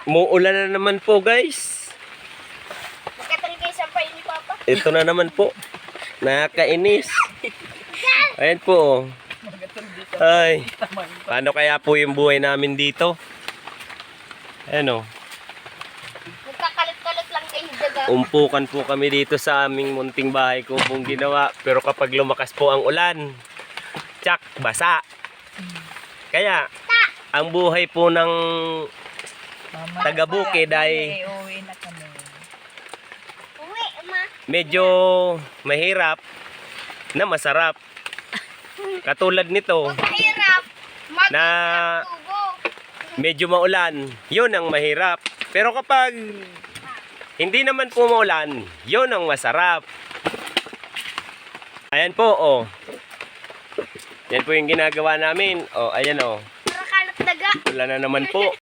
Muulan na naman po, guys. Nagkatali kayo sa pain ni Papa. Ito na naman po. Nakakainis. Ayan po. Ay. Paano kaya po yung buhay namin dito? Ayan o. Nagkakalit-kalit lang kayo daga. Umpukan po kami dito sa aming munting bahay ko pong ginawa. Pero kapag lumakas po ang ulan, tsak, basa. Kaya, ang buhay po ng taga-bukid ay Uwi na kami. Uwi, ma. medyo mahirap na masarap. Katulad nito Mahirap. na medyo maulan, yun ang mahirap. Pero kapag hindi naman po maulan, yun ang masarap. Ayan po, oh. Yan po yung ginagawa namin. Oh, ayan oh. Para kalat daga. Wala na naman po.